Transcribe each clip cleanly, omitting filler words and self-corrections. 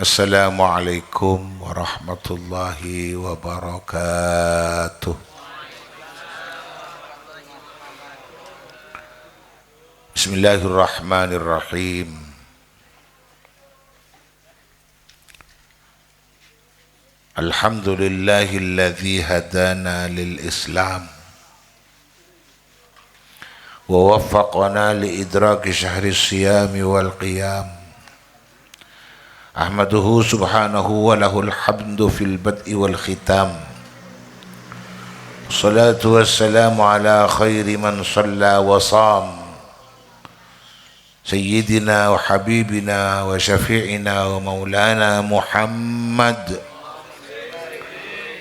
Assalamualaikum warahmatullahi wabarakatuh. Bismillahirrahmanirrahim. Alhamdulillahilladzi hadana lil Islam wa waffaqana li idraki syahri siyami wal qiyam. Ahmaduhu subhanahu wa lahul hamdu fil bad'i wal khitam. Salatu wassalamu ala khairi man shalla wa sam, Sayyidina wa habibina wa syafi'ina wa maulana Muhammad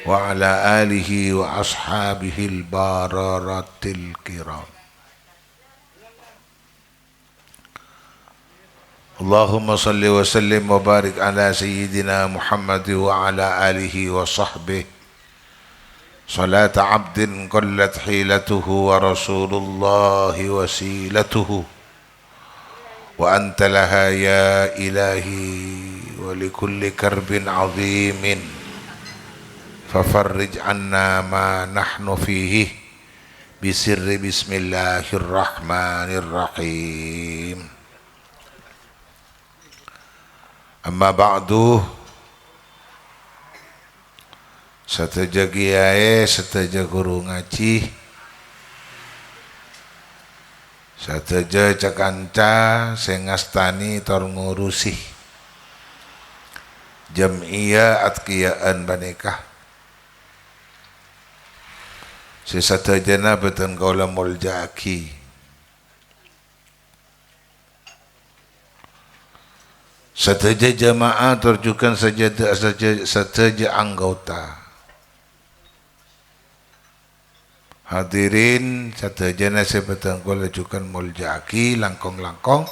wa ala alihi wa ashabihi al-bararatil kiram. Allahumma salli wa sallim wa barik ala Sayyidina Muhammad wa ala alihi wa sahbihi salata abdin qallat hilatuhu wa rasulullahi wasilatuhu wa anta laha ya ilahi wa likulli karbin azimin fafarrij anna ma nahnu fihi bisirri bismillahirrahmanirrahim. Amma ba'du, sateja kiai, sateja guru ngaji, sateja cakanca sengastani tor ngurusi jam'iyah atqiyaan banikah. Sesatejana beten kaula muljaki. Sateja jamaah terjukan sateja anggota. Hadirin sateja nasibatan kula jukan muljaki langkong-langkong.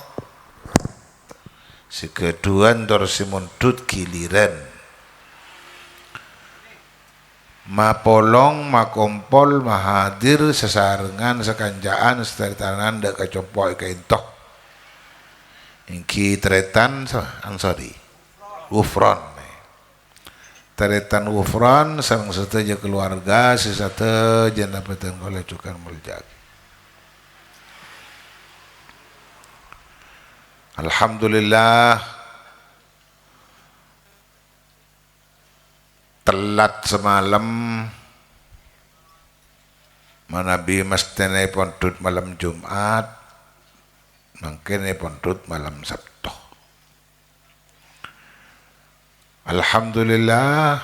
Sekeduan dor simundut giliran. Mapolong, makompol, mahadir sesarengan sekanjaan setaritanan dak kacopok kaintoh. Ingki teretan wufron. Teretan wufron sareng sateja keluarga sateja napeten kula cukan muljak. Alhamdulillah telat semalam manabi mestene pondut malam Jumat. Mangkene pondut malam Sabtu. Alhamdulillah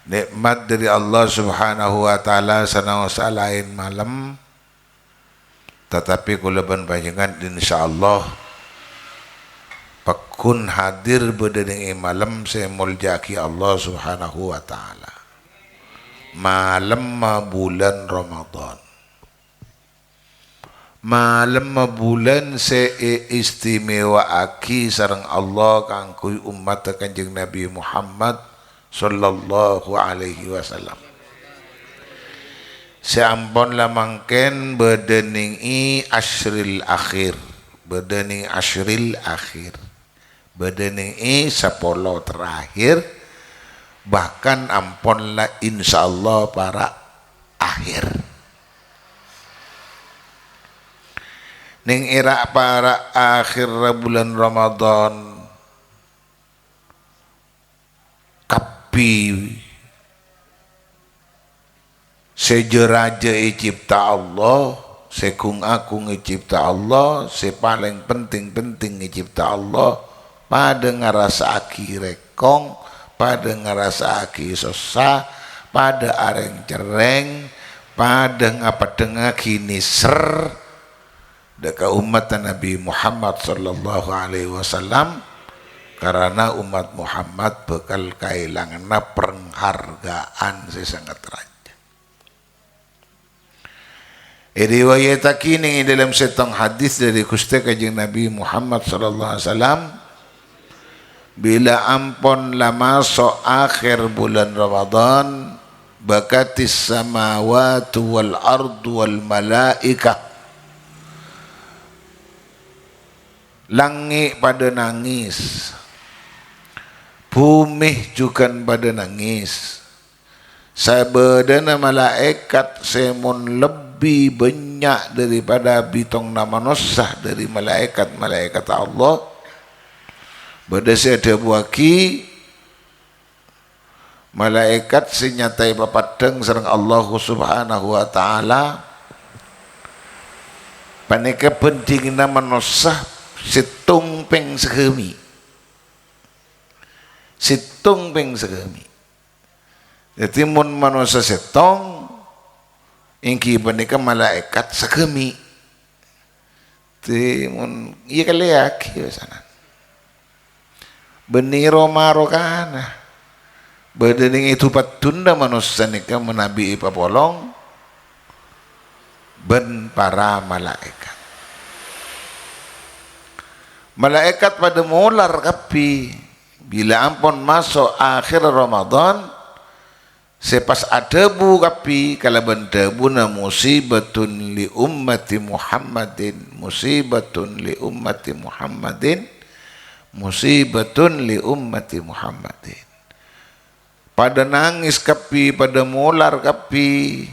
nikmat dari Allah Subhanahu wa taala sanawasa lain malam, tetapi kula panjenengan insyaallah pakun hadir bedening malam saya muljaki Allah Subhanahu wa taala. Malam bulan Ramadan. Malam bulan se istimewa aki sareng Allah kangkui umat Kanjeng Nabi Muhammad sallallahu alaihi wasallam. Seampun lamangken bedeningi asyril akhir, bedening asyril akhir, bedeningi 10 terakhir, bahkan amponlah insyaallah para akhir. Ning era para akhir bulan Ramadan kapi sejeraja cipta Allah, sekung akung cipta Allah, sepaling penting cipta Allah, pada ngerasa aki rekong, pada ngerasa aki susah, pada areng cereng, pada ngapadeng kini ser deka umat Nabi Muhammad sallallahu alaihi wasallam, karena umat Muhammad bekal kailangan penghargaan sesangat raja. Riwayat ini dalam setong hadis dari Gusti Kanjeng Nabi Muhammad sallallahu alaihi wasallam, bila ampun lama so akhir bulan Ramadan bakatis samawati wal ardu wal malaikah langit pada nangis, bumi juga pada nangis. Sabadana malaikat semun lebih banyak daripada bitong nama nosah dari malaikat Allah. Berdasar ada buaki malaikat senyatai papadeng sareng Allah Subhanahu wa taala. Paneka penting nama nosah situng peng segemi. Situng peng segemi. Jadi mun manusia setong ingki paneka malaikat segemi. Ti mun iya kali ya sana. Beniro maro kana. Bedening itu patunda manusia nika menabi ipapolong ben para malaikat. Malaikat pada mular kapi bila ampun masuk akhir Ramadan sepas adebu kapi kalaban debu na musibatun li ummati Muhammadin, musibatun li ummati Muhammadin, musibatun li ummati Muhammadin. Pada nangis kapi, pada mular kapi,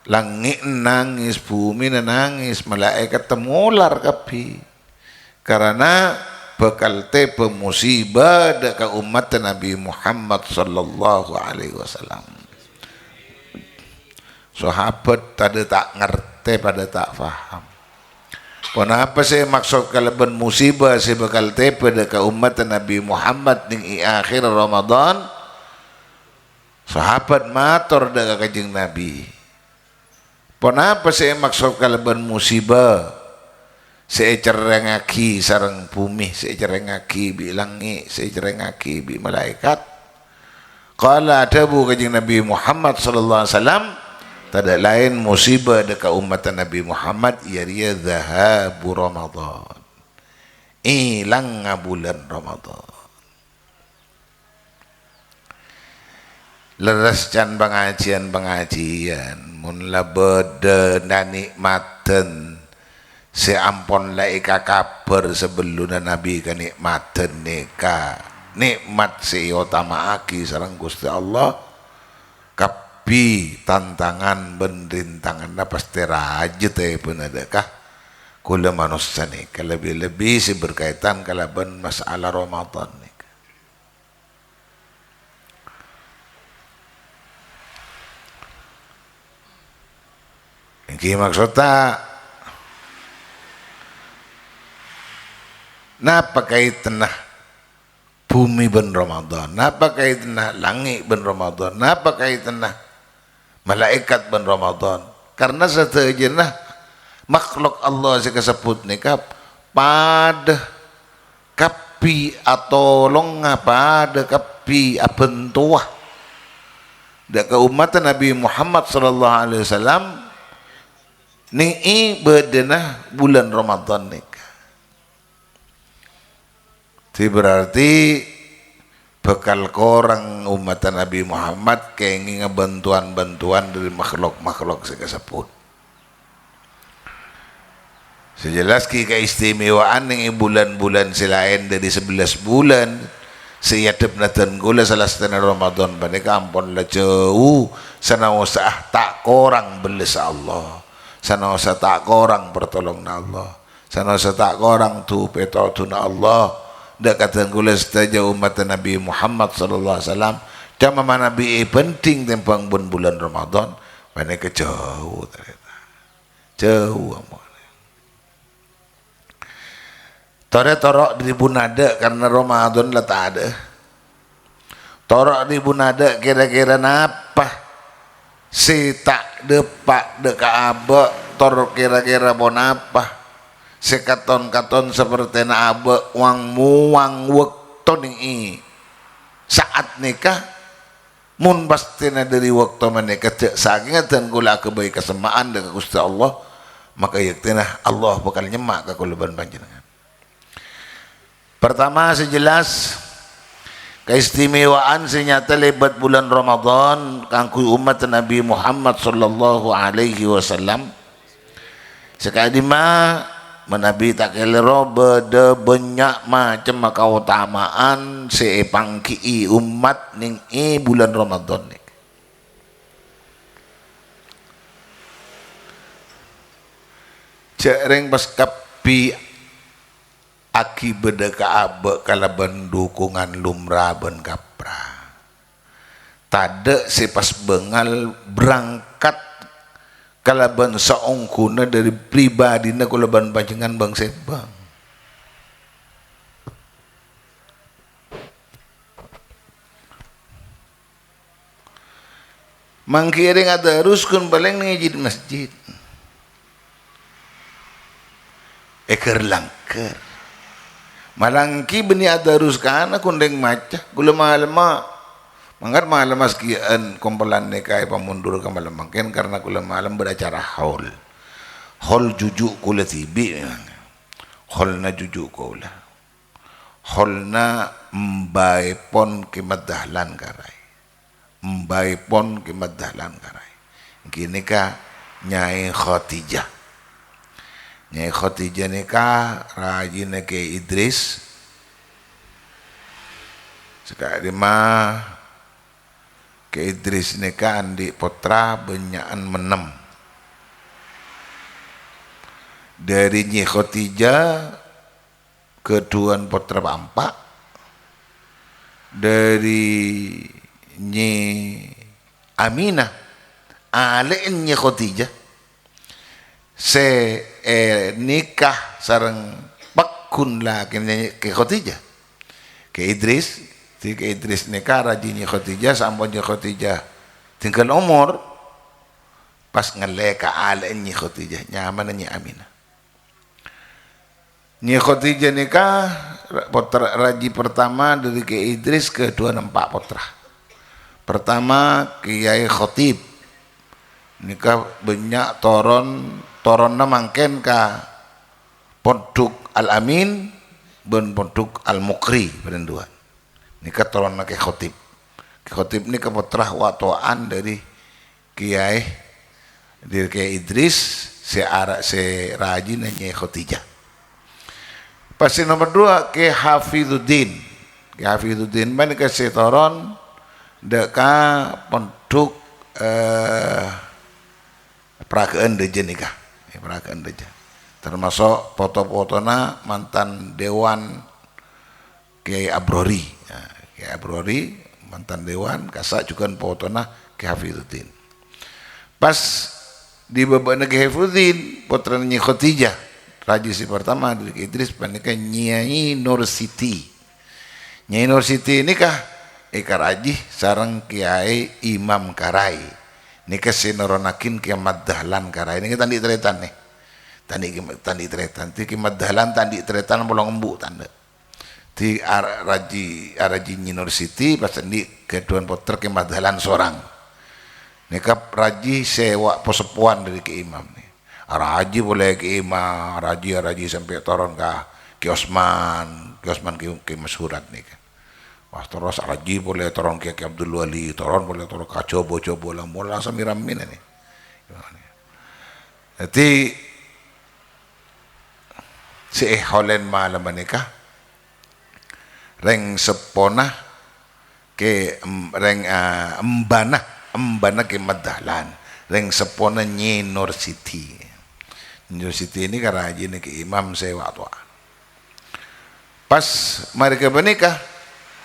langit nangis, bumi nangis, malaikat temular kapi. Karena bekal te pemusibah deka umat Nabi Muhammad sallallahu alaihi wasallam. Sahabat tadi tak ngerti pada tak faham. Kenapa saya maksud kalaban musibah saya bekal te pada ka umat Nabi Muhammad ning akhir Ramadan. Sahabat matur deka kanjeng Nabi. Kenapa saya maksud kalaban musibah saya cerengaki sarang bumi, saya cerengaki bi langit, saya cerengaki bi malaikat. Qala adabu kanjeng Nabi Muhammad sallallahu alaihi wasallam tidak lain musibah dekat umat Nabi Muhammad ia zahabu Ramadan, hilang bulan Ramadan. Leres can pengajian mun labede nanikmaten seampun laika kabar sebelum Nabi kenikmaten neka nikmat seutama aki sareng Gusti Allah kapi tantangan berintangan pasti raja teh penadakah kula manusia neka lebih-lebih si berkaitan kalaban masalah Ramadan neka. Ini maksudnya napa kaitannya bumi ben Ramadan, napa kaitannya langit ben Ramadan, napa kaitannya malaikat ben Ramadan? Karena setejenah makhluk Allah sekasebut nikah pada kapi atau longa pada kapi abentuah deka umat Nabi Muhammad sallallahu alaihi wasallam ni bedena bulan Ramadan nikah. Itu berarti bekal korang umat Nabi Muhammad kenging bantuan-bantuan dari makhluk-makhluk sekasebut. Sejelas ki keistimewaan ning bulan-bulan selain dari 11 bulan seyadep natan gula salah setengah Ramadan panika ampun la jauh sanawasah tak korang beles Allah. Sanawasah tak korang pertolong Allah. Sanawasah tak korang tu petotuna Allah. Dak kata gula setaja umat Nabi Muhammad sallallahu alaihi wasallam cama Nabi penting tempang bulan Ramadan panika jauh ternyata. Jauh amat. Torok ribu nada karena Ramadan lah tak ada. Torok ribu nada kira-kira napa? Si tak depak deka abak torok kira-kira bon apa? Si katon-katon seperti na abak wang muang waktu ni saat nikah mun pasti na dari waktu menikah saking dan gula kebaik kesemaan dengan Gusti Allah maka yaktina Allah bakal nyemak ke kuluban panjenengan. Pertama sejelas keistimewaan senyata lebat bulan Ramadan kangku umat Nabi Muhammad sallallahu alaihi wasallam sekadima menabi tak kelero bede banyak macam kautamaan sepangki umat ning bulan Ramadan nih. Cereng pas kapi aki beda kaabe kalaban dukungan lumrah ben kapra. Tade sepas bengal berangkat kalaban saongkuna dari pribadina kalaban panjenengan bang sebang. Mangkiring ada ruskun paling ngejid masjid. Eker langker malangki beni adarus kana kundeng maca gula malama mangat malama sekian kompelan nekai pamundur ka malamangken karena gula malam beracara haul jujuk kula tibi haulna jujuk kula haulna mbai pon kimadahlan karai mbai pon kimadahlan karai kini ka Nyai Khadijah Nyai Khadijah nikah rajin ke Idris sekali mah ke Idris nikah andi putra benyaan menem dari Nyai Khadijah keduan putra bampak dari Nyai Aminah alen Nyai Khadijah nikah sareng pakun lah ke Khadijah ke Idris nikah rajinnya Khadijah sampai Khadijah tinggal umur pas ngeleka alennya Khadijah nyamannya Aminah Nyai Khadijah nikah putra raji pertama dari ke Idris kedua nampak putra pertama Kiai Khotib nikah banyak toronna mangken ka Pondok Al-Amin ben Pondok Al-Mukri berdua nikah toronna ke Khotib nikah putra watoan dari Kiai Idris se rajin Nyai Khadijah. Pasti nomor 2 ke Hafidzuddin ban ke setoron deka Pondok Pragaan Dejen nikah Pragaan Dejen termasuk foto-fotona mantan dewan Kiai Abrori Kiai Abrori mantan dewan kasak juga fotona Kiai Hafidzuddin pas di babana Kiai Hafidzuddin putra Nyai Khadijah raja si pertama dari Idris panika Nyai Nur Siti nikah raji sareng Kiai Imam Karai nikah sinoronakin Kiamat Dahlan Karai ini tandi tretan nih tandi tretan ti Kiamat Dahlan tandi tretan bolong embu tanda ti araji Nyai Siti pas tandi keduan putra Kiamat Dahlan sorang nikah raji sewa posepuan dari ke imam nih raji boleh ke imam raji sampai turun ke Osman ke masyhurat nih kan wah terus raji boleh turun ke Abdul Wali turun boleh turun ke coba lah mulai samiramin ini jadi si holen malam nikah reng sepona ke reng embana ke Madahlan reng sepona Nyai Nur Siti ini karena rajin ke imam sewa tua pas mereka bernikah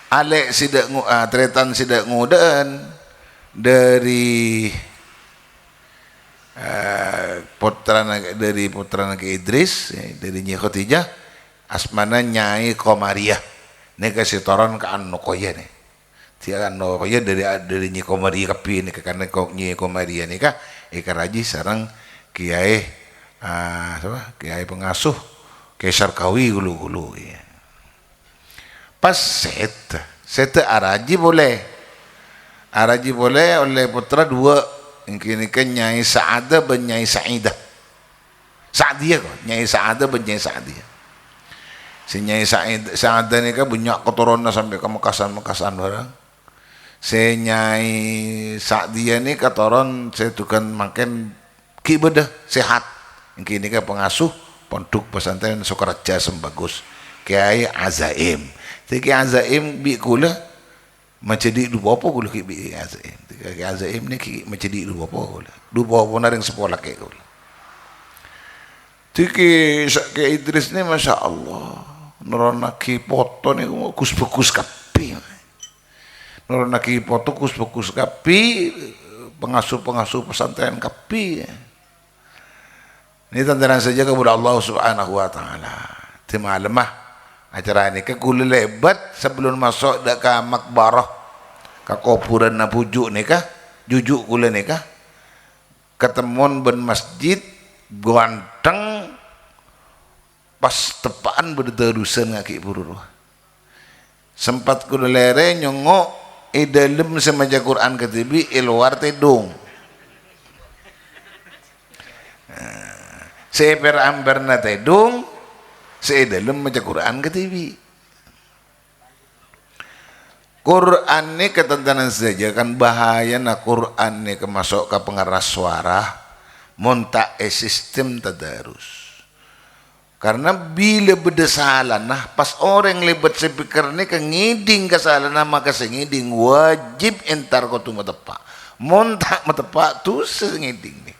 alek sidak tretan sidak ngudaan dari putra ke Idris dari Nyai Khadijah asmana Nyai Komariah ini kasih toron ke Anokoya nih dia Anokoya dari Nyai Komariah kapi ini karena Nyai Komariah nih kah raji sarang Kiai Kiai pengasuh Kiai Sarkawi gulu ya. Pas set araji boleh oleh putra 2 yang kini kan Nyai Sa'adah ben Nyai Sa'idah Sa'diyah kok Nyai Sa'adah ben Nyai Sa'diyah si Nyai Sa'adah ini kan banyak keturunan sampai ke Mekasan barang si Nyai Sa'diyah ini keturunan saya tukan makin kibedah sehat yang kini kan pengasuh pondok pesantren Sukaraja Sembagus Kiai Azaim. Kiai Azaim bi kula menjadi dua apa kula Kiai Azaim. Kiai Azaim ni menjadi dua apa kula. Dua apa naring sekolah Kiai kula. Kiai Idris ni masya Allah. Nerona ki foto ni bagus kapi. Nerona ki foto bagus kapi. Pengasuh pesantren kapi. Ini tantangan saja kepada Allah Subhanahu Wa Taala. Di malam acara ini kula lebat sebelum masuk dak ke makbarah ke kuburan na pujuk ni kah jujuk kula ni kah ketemuan ben masjid ganteng pas tepaan berterusan ngaki bururu. Sempat kula lere nyongok dalam semaja Quran ketibi luar tedung. Seper amberna tedung dalam maca Quran ketibi. Quran ni ketentangan saja kan bahaya na Quran ni kemasuk ke pengeras suara monta sistem tadarus. Karena bila berdesalan nah pas orang lebat speaker ni ke ngiding kesalahan maka sengiding wajib entar kau tu matepak. Monta matepak tu sengiding ni.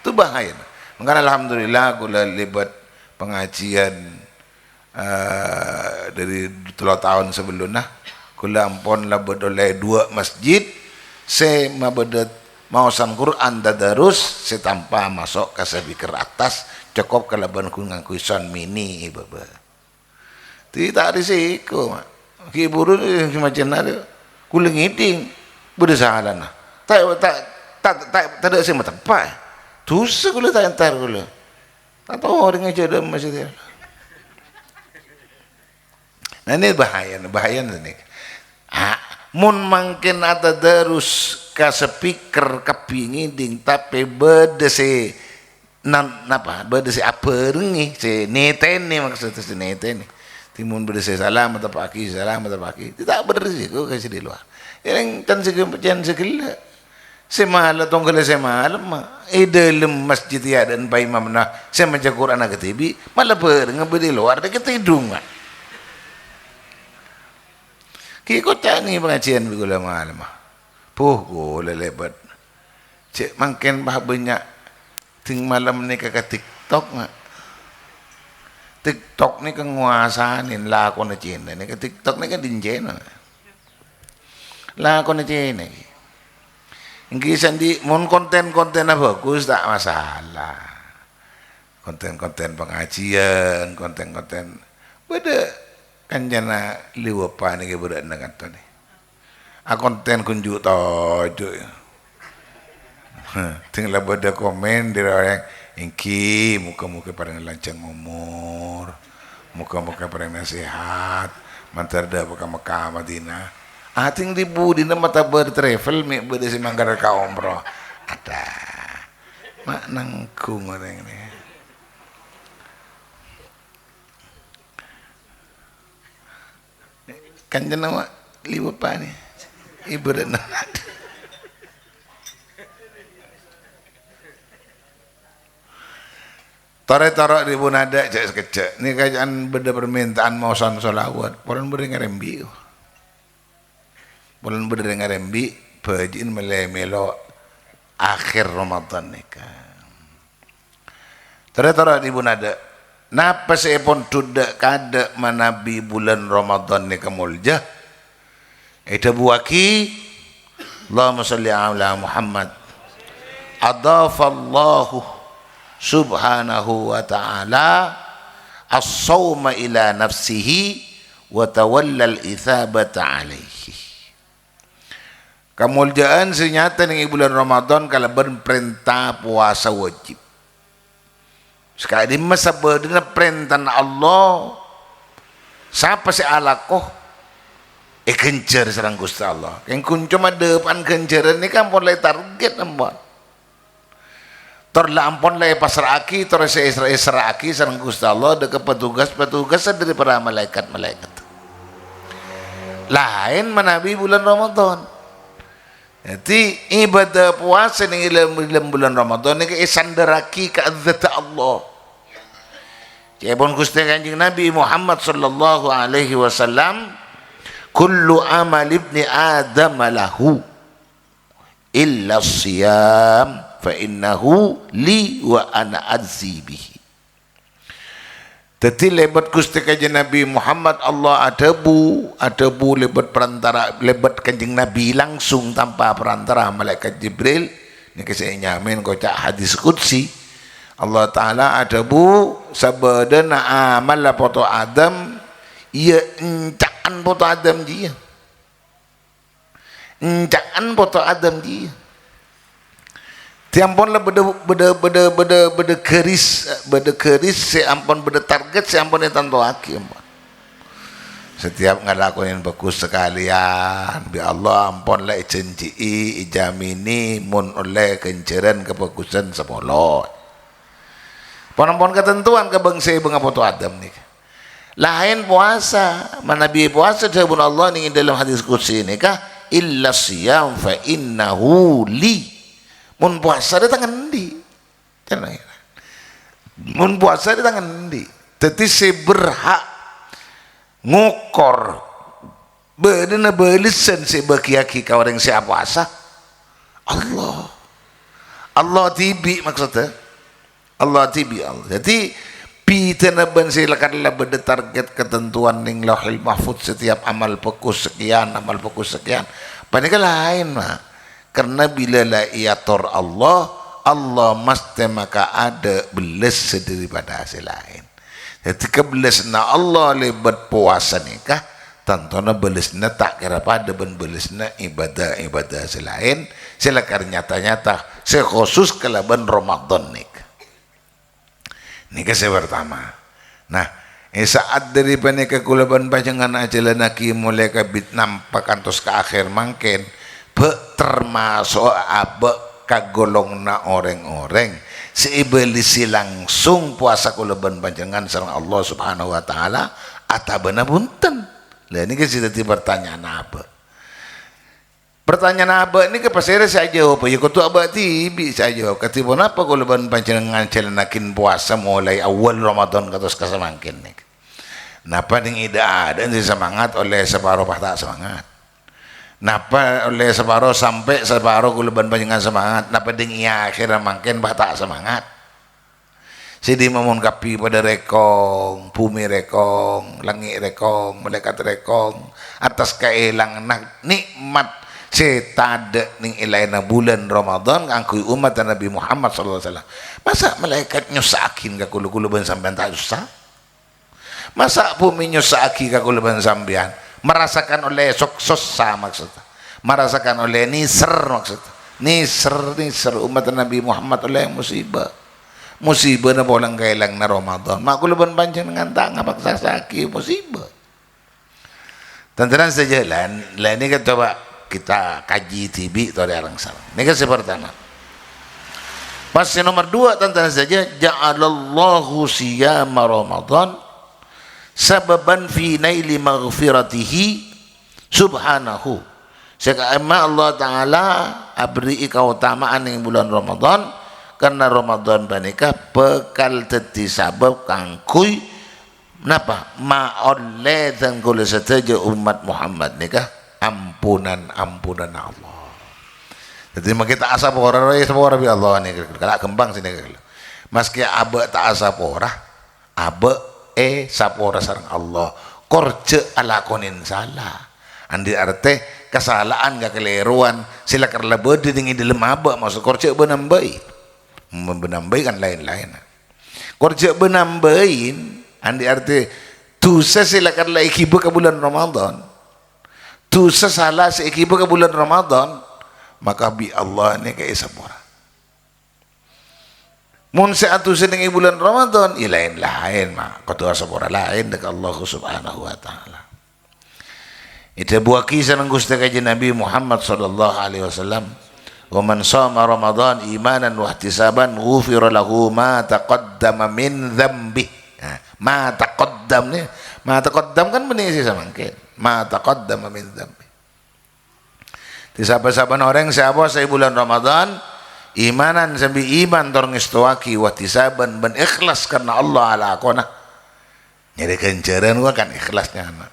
Tu bahaya. Maka alhamdulillah kula lebat pengajian dari 2 tahun sebelumnya kula ampun lah beroleh 2 masjid se mabedet mausan Quran tadarus se tanpa masuk ke speaker atas cukup kalaban kungang kuisan mini baba tidak risiko ki buru macam mana kula ngiding bersalah nah tak ada sih tempat tu sekula tak entar kula tak tahu orang aja dalam masjid dia. Nah ini bahaya ni. Mun mungkin ada darus ke speaker kepingin tapi berdesi berdesi apa rengi si neten ni maksudnya si neten ni timun berdesi salam atau pagi tidak berisiko kasi di luar yang can segala semalam tonggal semalam dalam masjid ya dan bayi mamna saya baca Quran agak tibi malah ngabdi luar dekat hidung kiko ni pengajian bigula malam gula lebat cek makin banyak ting malam ni ke TikTok TikTok ni kenguasaan lakon na Cina ni ke TikTok ni kan dinjen lakon na Cina Ingkisan di mon konten-konten bagus tak masalah. Konten-konten pengajian, konten-konten beda kanjana liwa pa ni beda dengan tu ni. Konten kunjuk tojo. Tinggal beda komen dari orang ingki muka-muka parang lancang umur, muka-muka parang nasihat, mantar dah Mekah Madinah. Ating ribu di mata bertravel mi berde si manggar ka umroh ada mak nangkung orang ni kan jenama liwa pa ni ibarat na tore-tore ribu nada cek sekecek ni kajian beda permintaan mausan solawat poran beri ngarembi bulan berdengar rembi bajin melo akhir Ramadan ni kan. Tera-tera di bunada. Napa sepon tudak kada manabi bulan Ramadan ni kamulja. Ita buaki Allahumma salli ala Muhammad. Adafallahu subhanahu wa ta'ala as-sawma ila nafsihi wa tawalla al-ithabata alaihi. Kemuliaan senyata dengan bulan Ramadan kalau berperintah puasa wajib. Sekali masa berdena perintah Allah siapa si alakoh kencer serang Gusti Allah. Yang kuncuma depan kenceran ni kan mulai target nampak. Torla ampun lai pasrah aki, torla serah aki serang Gusti Allah dekat petugas daripada malaikat. Lain menabi bulan Ramadan. Jadi ibadah puasa ni dalam bulan Ramadan ni sandaraki ke zat Allah. Cepon Gusti Kanjeng Nabi Muhammad sallallahu alaihi wasallam, kullu amal ibni Adam lahu illa siyam fa innahu li wa ana adzi bihi. Teti lebat Gusti Kanjeng Nabi Muhammad Allah adabu lebat perantara lebat Kanjeng Nabi langsung tanpa perantara malaikat Jibril. Ini saya nyamin kocak hadis qudsi. Allah Ta'ala adabu sabadana amal la poto Adam ia encakan poto Adam dia. Encakan poto Adam dia. Tiampun lah beda keris si ampun beda target si ampun yang tanto hakim. Setiap ngelakuin bagus sekalian bi Allah ampun lah icenci ijamini mun oleh kenceran kebagusan sepolot. Pon ketentuan ke bangsa bengapoto Adam nih. Lain puasa, mana bi puasa sabun Allah nih dalam hadis qudsi ini kah illa siyam fa innahu li. Mun puasa di tangan di. Mun puasa di tangan di. Tetapi saya berhak ngukor bedena belisan saya berkiaki kau orang saya puasa. Allah tibi maksudnya. Allah tibi Allah. Jadi pitana ban silakanlah beda target ketentuan ning Lauhul Mahfuz setiap amal fokus sekian, amal fokus sekian. Panika lain mah. Karena bila la iator Allah mesti maka ada beles daripada hasil lain. Jadi kebelesna Allah lebat puasa nikah, tantona belesna tak kira pada ben belesna ibadah selain silakan nyata-nyata sekhusus kelaban Ramadan nikah. Nikah saya pertama. Nah, saat dari panika kulaban panjangan ajalan naki mulai kabit nampak antos ke akhir mangken termasuk abe kagolongna orang-orang seibelisi langsung puasa kulaban panjangan sareng Allah Subhanahu wa taala atabana punten. Lah ini kita pertanyaan apa? Pertanyaan apa ini kepasira saya jawab ya kutu abah tibi saya jawab ketibon apa kulaban panjenengan celanakin puasa mulai awal Ramadan katos kasamangkin nih. Napa ning ida ada semangat oleh separuh tak semangat. Napa oleh separuh sampai separuh kulaban panjenengan semangat. Napa ding iya akhirnya mangkin tak semangat. Sidi mamun kapi pada rekong, bumi rekong, langit rekong, malaikat rekong, atas kailang nikmat setada ning ilaina bulan Ramadan angkui umat Nabi Muhammad sallallahu alaihi wasallam. Masa malaikat nyusakin ka kulu-kuluban sampean tak susah? Masa bumi nyusaki ka kuluban sampean? Merasakan oleh suksosa maksudnya. Merasakan oleh nisr maksudnya. Nisr umat Nabi Muhammad oleh musibah. Musibah na bolang kailang na Ramadan. Makuluban panjenengan tak ngapaksa saki musibah. Tantaran saja lain ini coba kita kaji tibi atau ada orang salah. Ini kan pertama. Pasal nomor 2 tentang saja ja'alallahu siyama Ramadan sababan fi naili maghfiratihi subhanahu. Sekama Allah Ta'ala abri keutamaan yang bulan Ramadan karena Ramadan banika bekal teti sabab kangkui napa ma'oleh dan kula setaja umat Muhammad nikah ampunan Allah. Jadi kita asap orang bi Allah ni kalau kembang sini kalau. Meski abe tak asap orang, abe sapora sareng Allah. Korce ala konin salah. Andi arte kesalahan gak keliruan sila kerla bede dengan dalam abe maksud korce benambai. Benambai kan lain-lain. Korce benambain andi arte dosa sila kerla ikibu ke bulan Ramadan. Tu sesalah seikibu ke bulan Ramadan maka bi Allah ni kaya sabora. Mun seatu seneng bulan Ramadan lain mah ketua sabora lain dekat Allah Subhanahu wa taala. Itu buah kisah ng Gusti Kanjeng Nabi Muhammad sallallahu alaihi wasallam. Wa man shama Ramadan imanan wa ihtisaban ghufira lahu ma taqaddama min dzambi. Ma taqaddam ni, ma taqaddam kan menisi samangkin. Ma taqaddama min dzambi. Di saban-saban orang siapa sa bulan Ramadan imanan sambil iman tor ngestuaki wa tisaban ben ikhlas karena Allah ala akona Nyari kencaran gua kan ikhlasnya anak.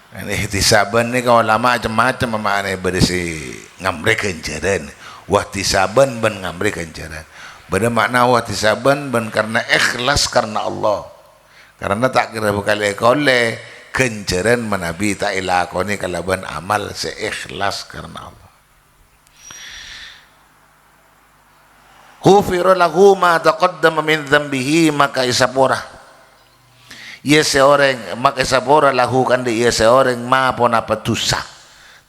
Ini ihtisaban ni kau lama macam-macam makna berisi ngamri kencaran. Wahtisaban ben ngamri kencaran. Beda makna wahtisaban ben karena ikhlas karena Allah. Karena tak kira berkali kali kencaran menabi tak ilakoni kalaban amal seikhlas karena Allah. Ghufira lahu ma taqaddama min dhanbihi, maka isapora ia seorang maka isapora lahu kan dia seorang ma pun apa dosa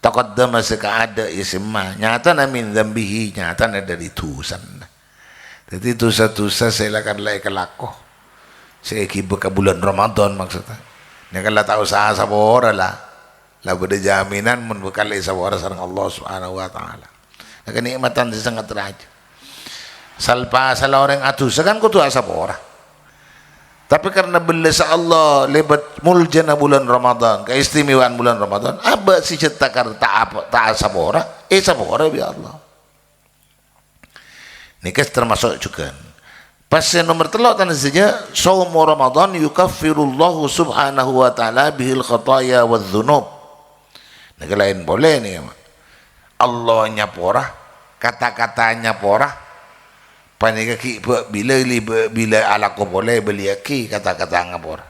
taqaddama sekaada isma nyata na min dhanbihi, nyata na dari dosa. Jadi dosa-dosa saya akan lai kelako saya kibuk ke bulan Ramadan maksudnya. Ini kalau tak usaha sabora lah beda jaminan mun bekal sabora sareng Allah Subhanahu wa taala. Nah, kenikmatan sangat raja. Salpa salah orang adusa kan kudu sabora. Tapi karena belesa Allah lebat muljana bulan Ramadan, keistimewaan bulan Ramadan, aba si cetakar tak sabora, sabora bi Allah. Ini termasuk juga. Pasal nomor telok tanda saja, saum Ramadan yukaffirullahu subhanahu wa ta'ala bihil khataya wa dhunub. Nah, lain boleh nih. Allah nyapora, kata-katanya porah. Panikaki bila ala ko boleh beliaki kata-kata ngapora.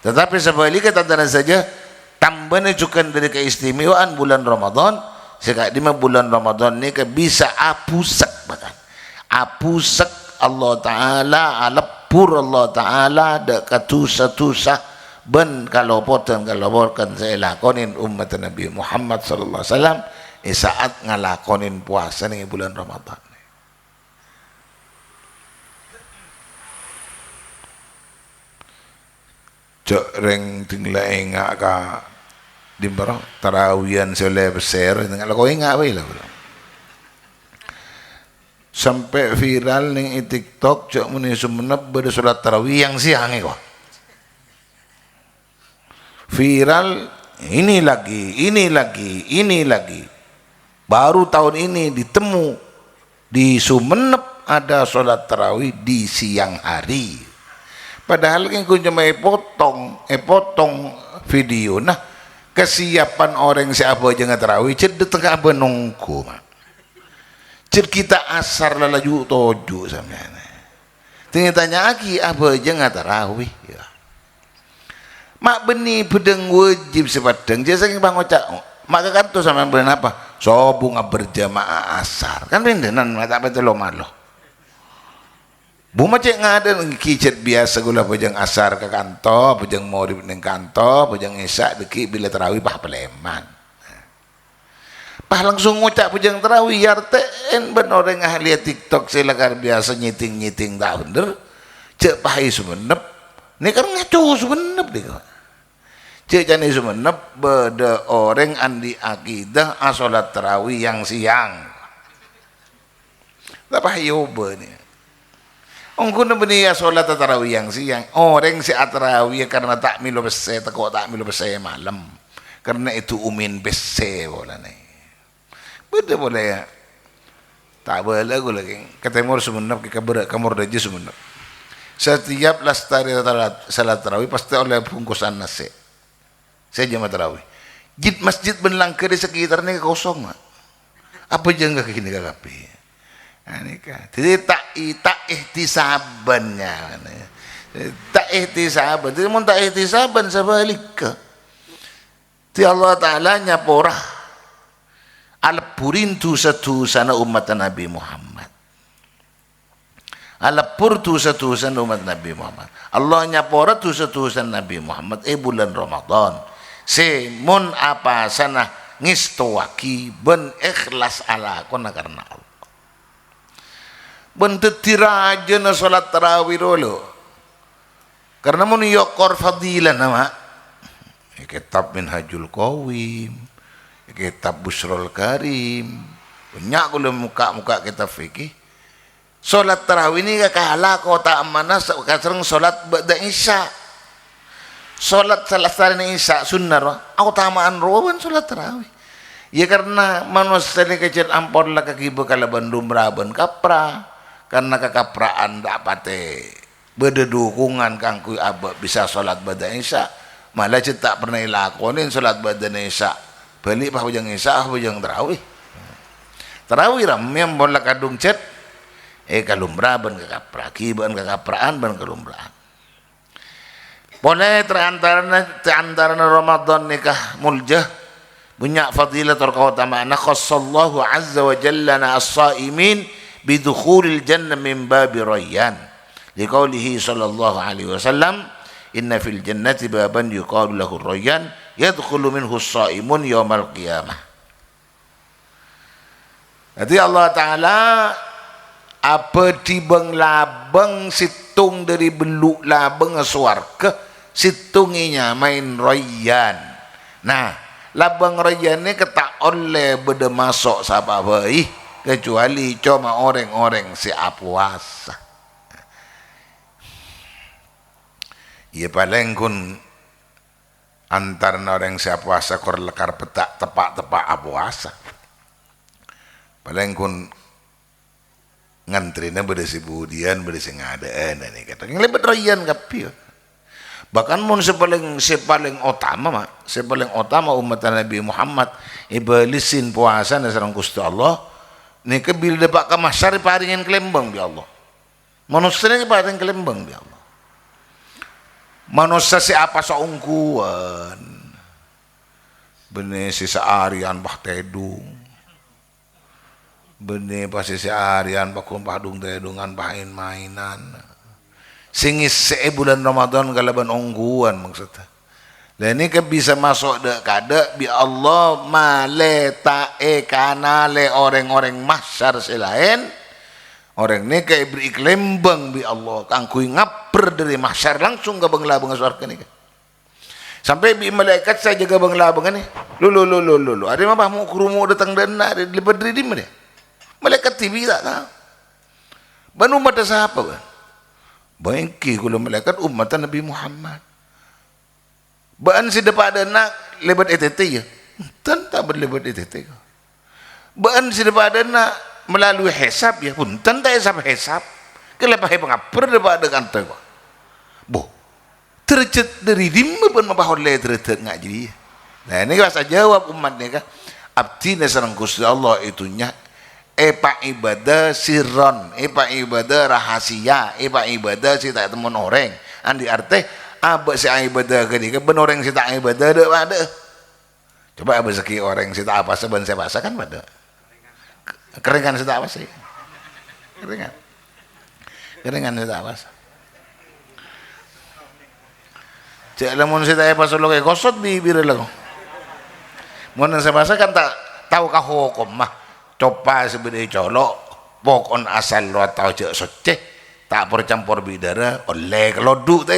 Tetapi sebaliknya tanda saja, tambahnya juga dari keistimewaan bulan Ramadan. Sekadima bulan Ramadan ni bisa apusak bahkan. Apusak Allah Ta'ala alapur Allah Ta'ala dekat tusa-tusa ben kalau poten saya lakonin umat Nabi Muhammad sallallahu alaihi wasallam saat ngalakonin puasa nih bulan Ramadan. Cok reng tinggal enggak ka dimbara tarawian sele besar tengah kau enggak apa lah sampai viral ning TikTok cok muni sumenep beda salat tarawih yang siang kok viral ini lagi baru tahun ini ditemu di Sumenep ada salat tarawih di siang hari padahal kan ku cuma potong video nah kesiapan orang siapa jangan tarawih ced tengah benungku mak ced kita asar lalaju toju sampean tanya lagi apa jangan tarawih ya mak beni pedeng wajib sepadeng jasa bang ocak maka kan tuh sama bener apa so bunga berjamaah asar kan bendenan mata betul malo buma cek ngaden kicet biasa gula pejang asar ke kantor pejang mau di kantor pejang isak deki bila tarawih pah peleman pah langsung ngucap pejang tarawih yarten ben orang ahli TikTok silakan biasa nyiting tak bener cek pah Sumenep ini kan ngaco Sumenep deh cek jani Sumenep beda orang andi akidah asolat tarawih yang siang tapi yoba nih ongkun benia solat tarawih yang siang orang si tarawih karena tak milu bese tak milu bese malam karena itu umin bese bola nih beda boleh ya tak boleh gue lagi ketemu Sumenep ke kamar raja Sumenep setiap lastari salat tarawih pasti oleh bungkusan nasi saya jamaah tarawih masjid benlangke di sekitarnya kosong apa jangan kini kakapi jadi tak ihtisabannya tak ihtisaban jadi mun tak ihtisaban sebaliknya ti Allah Ta'ala nyaporah alpurin tu satu sana umat Nabi Muhammad alapur tu satu sana umat Nabi Muhammad Allah nyaporah tu satu sana Nabi Muhammad bulan Ramadan mun apa sana ngistowaki ben ikhlas ala kona karena Allah bentuk tiraja na salat tarawih dulu karena mau nyokor fadilah nama kitab Minhajul Qawim kitab Busrul Karim banyak kalau muka kitab fikih salat tarawih ini kalah kota amanah sekarang salat ba'da isya salat salat isya sunnah aku tamaan roban salat tarawih ya karena manusia ini kecil ampun lah kaki bekal bandung meraban kapra karena kekapraan tak pate berdukungan kangku abah bisa salat bada isya malah cetak pernah lakonin salat bada isya balik pak bujang isya bujang tarawih ramai bola kadung cet kalumbra ban kakapraki ban kakapraan ban kalumbra boleh terantara Ramadan nikah muljah punya fadilah terkeutamaan khassallahu azza wa jalla as-saimin bidukhulil jannah min babi rayyan liqaulihi sallallahu alaihi wasallam inna fil jannati baban yuqalu lahu rayyan yadkhulu minhu as-saimun yaumal qiyamah. Jadi Allah Ta'ala apa tibang labang situng dari beluk labang suarga situnginya main rayyan. Nah labang rayyan ni ketak oleh beda masuk siapa baik kecuali cuma orang-orang si puasa. Ya paling kun antar orang si puasa kor lekar petak tepak-tepak puasa. Paling kun ngantrinya berisi budian berisi ngadaan ini kata yang lebih rayyan kapi. Bahkan mun sepaling utama umat Nabi Muhammad ibalisin puasa nasarang Gusti Allah ni kebil depak kamasyar paringin kelembang bi Allah. Manusia ni paring kelembang bi Allah. Manusia si apa saungkuan. Bene si saarian bah tedung. Bene pasti si arian bah kumpah dung tedungan bahin mainan. Singis bulan Ramadan kalaban ungguan maksudnya. Dan ini ke bisa masuk dek kada bi Allah maleta kanale orang-orang mahsyar selain orang ini ke beri kelembang bi Allah kangkui ngaper dari mahsyar langsung ke bangla surga ni. Sampai bi malaikat saya jaga bangla ni. Lulu. Ada mah mau kerumu datang dana ada lepas dari mana? Malaikat TV tak tahu. Banu mata siapa kan? Bangki kalau malaikat umat Nabi Muhammad. Baan si dapat dana lebat ETT ya. Tak berlebat ETT. Baan si dapat dana melalui hisab ya pun tak hisab. Kenapa pengapur dapat dengan tu? Boh. Tercet dari dimma pun mabahol le tercet ngaji. Nah ini bahasa jawab umat ni kan. Abdi nasarang Gusti Allah itunya pak ibadah sirron, pak ibadah rahasia, pak ibadah si tak temen orang. Andi arti apa si ibadah gini ke ben orang si tak ibadah ada. Coba apa seki orang si tak apa seben saya bahasa kan pada. Keringan si tak apa sih? Keringan si tak apa. Cek lamun si tak apa solo kayak gosot bibir lagu. Mun saya bahasa kan tak tahu kah hukum mah. Coba sebenarnya colok pokon asal lo tahu cek soceh tak bercampur bidara oleh keloduk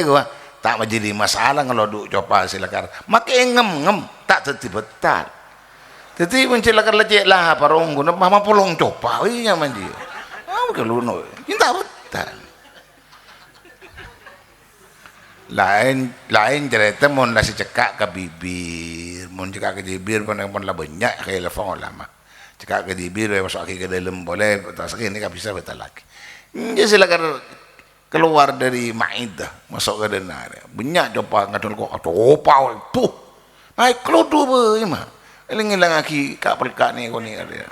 tak menjadi masalah ngeloduk coba silakan makai ngem tak tertiba betal jadi mencilakan lecek lah parong guna mama polong coba iya mandi keluno cinta betal lain cerita mon nasi cekak ke bibir mon cekak ke bibir pun lah banyak kayak lefong lama cekak ke bibir masuk ke dalam boleh tak sekali ni kan bisa betul lagi jadi silakan keluar dari maidah masuk ke dalam banyak coba ngadol kok coba tu naik keludu be mah ngilang aki kak pelkak ni kau ni ada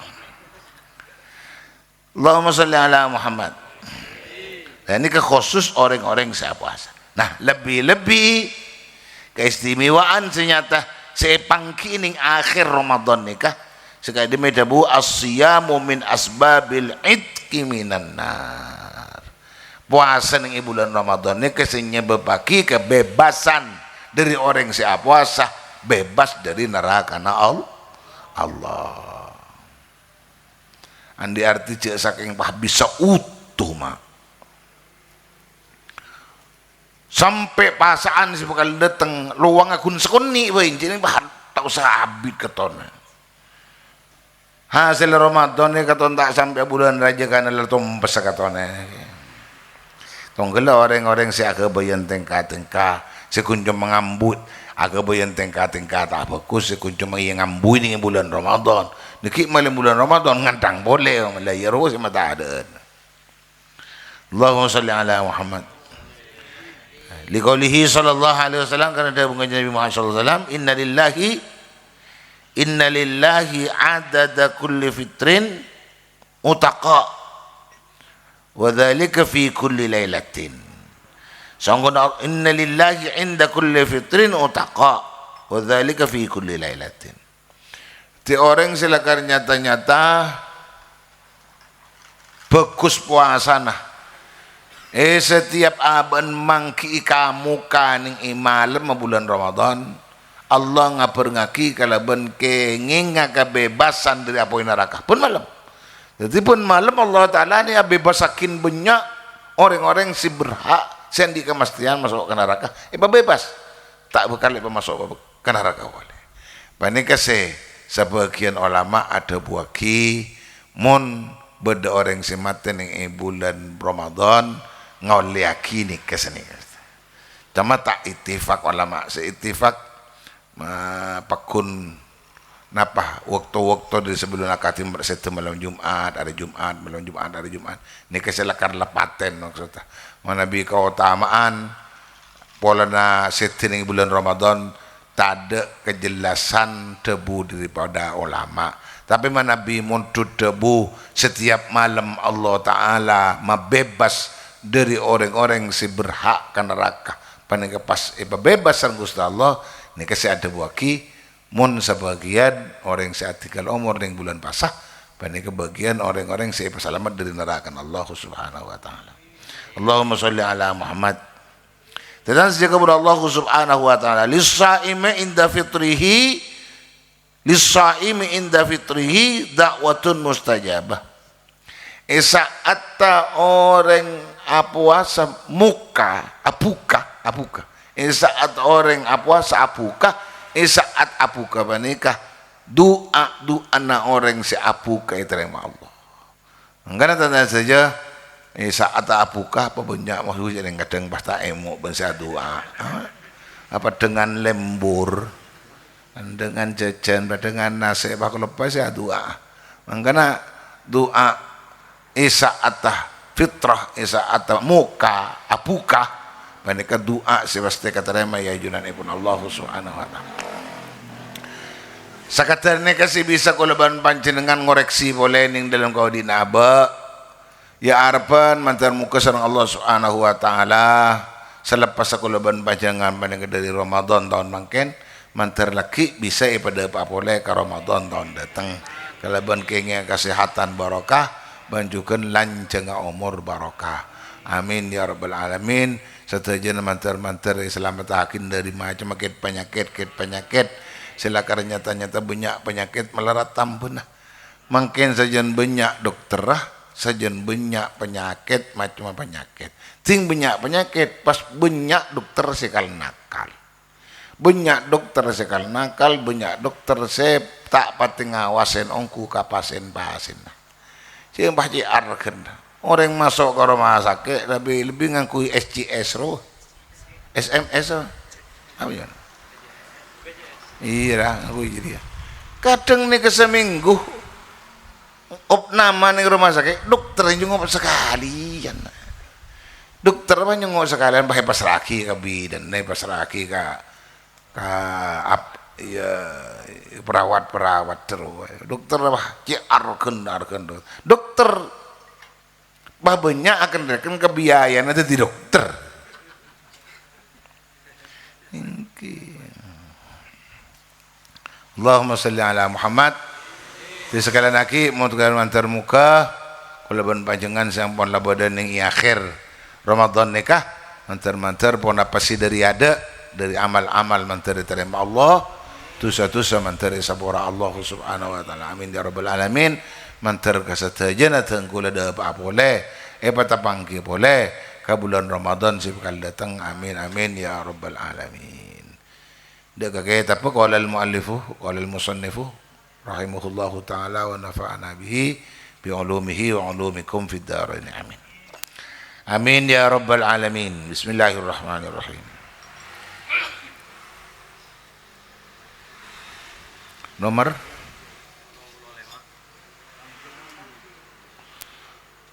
Allahumma salli ala Muhammad. Dan ini kekhusus orang-orang saya puasa. Nah lebih-lebih keistimewaan ternyata sepangkining akhir Ramadan nikah sekali medabu asyamu min asbabil itqi minan nar. Puasa ning bulan Ramadan ni kesenya bebagi kebebasan dari orang yang puasa, bebas dari neraka Allah. Andi arti cek saking pah bisa utuh mah. Sampai pasaan si bakal datang luang akun sekoni bae jadi bahan tak usah habis ketona. Hasil Ramadan ni katon tak sampai bulan raja kana letom pesa katona. Tonggela orang-orang si aga bayan tengka-tengka sekunjung mengambut aga bayan tengka-tengka tak bagus sekunjung mengambu ni bulan Ramadan. Nikik malam bulan Ramadan ngantang boleh melayar si mata ada. Allahumma salli ala Muhammad. Liqaulihi sallallahu alaihi wasallam, karena ada bunga Nabi Muhammad sallallahu alaihi wasallam, inna lillahi adada kulli fitrin utaqa wa dzalika fi kulli lailatin. Sanggup inna lillahi inda kulli fitrin utaqa wa dzalika fi kulli lailatin. Ti orang silakan nyata-nyata bagus puasana. Setiap aban mangki kamu kaning malam bulan Ramadan, Allah ngapurngaki kalaban kenging kebebasan dari apoy neraka pun malam. Jadi pun malam Allah Ta'ala ni bebasakin banyak orang-orang si berhak sendi kemastian masuk ke neraka. Bebas. Tak bekal masuk ke neraka boleh. Panik kasi sebagian ulama ada buaki mun beda orang si mati ning bulan Ramadan ngoliaki ni kesini. Cuma tak ittifaq ulama, seitifaq pakun napa waktu-waktu di sebelum akatim bersetu malam Jumat, hari Jumat, malam Jumat, hari Jumat. Ni keselakan lepaten maksudnya. Nabi keutamaan pola na setting bulan Ramadan tak ada kejelasan tebu daripada ulama. Tapi Nabi muntut tebu setiap malam Allah Ta'ala mabebas dari orang-orang si berhak ke neraka. Paling pas bebasan Gusti Allah ni kasi ada buaki mun sebagian orang si atikal umur ning bulan pasah, paling kebagian orang-orang si selamat dari neraka Allah Subhanahu wa taala. Allahumma shalli ala Muhammad. Dan sejak kepada Allah Subhanahu wa taala, lis-saimi inda fitrihi da'watun mustajabah. Saat orang puasa apuka. Saat orang puasa apuka, saat apuka menikah doa na orang si apuka diterima Allah. Enggak tanda saja saat apuka apa banyak maksudnya yang kadang pasta emo bangsa doa. Apa dengan lembur, dengan jajan, dengan nasi, bakal lepas ya doa. Makanya doa saat fitrah, saat muka apuka. Mereka doa sebasti katerema ya junan ibn Allah Subhanahu wa taala. Sakaterne kasi bisa kulaban panjenengan ngoreksi boleh ning dalam kau dinaba. Ya arapan mantar muka sareng Allah Subhanahu wa taala selepas kulaban panjenengan panjang dari Ramadan tahun mangken mantar laki bisa pada apa boleh ke Ramadan tahun datang. Kalaban kengnya kesehatan barokah banjukan lanjeng umur barokah. Amin ya rabbal alamin. Setaja mantar-mantar selamat dari macam penyakit. Silakan nyata-nyata banyak penyakit melarat tampun. Mungkin sajian banyak dokter sajian banyak penyakit macam penyakit. Ting banyak penyakit pas banyak dokter sekal nakal. Banyak dokter sekal nakal, banyak dokter sep tak pati ngawasin ongku ka pasien-pasien. Sing pasti arken. Orang masuk ke rumah sakit lebih ngakui SGS roh, SMS roh, apa ya? Iya, aku jadi. Kadang nih keseminggu, opnama nih rumah sakit, dokter nyungop sekalian. Dokter apa nyungop sekalian, bahaya pasraki ke bidan, nih pasraki ke ya perawat terus. Dokter apa? Arken. Dokter banyak akan rekan kebiayaan ada di dokter. Allahumma salli ala Muhammad. Di sekalian lagi mau tukar antar muka kulaban panjangan sampun labadan yang akhir Ramadan nikah mantar pun apa sih dari amal-amal mantar diterima Allah tusa mantar sabora Allah Subhanahu wa taala. Amin ya rabbal alamin. Mantar kasatajan atang kula da apa boleh patapangki boleh ka bulan Ramadan si bakal datang. Amin ya rabbal alamin. Dak kaya apa qala al muallifu qala al musannifu rahimahullahu taala wa nafa'ana bihi bi ulumihi wa ulumikum fid dharain. Amin ya rabbal alamin. Bismillahirrahmanirrahim.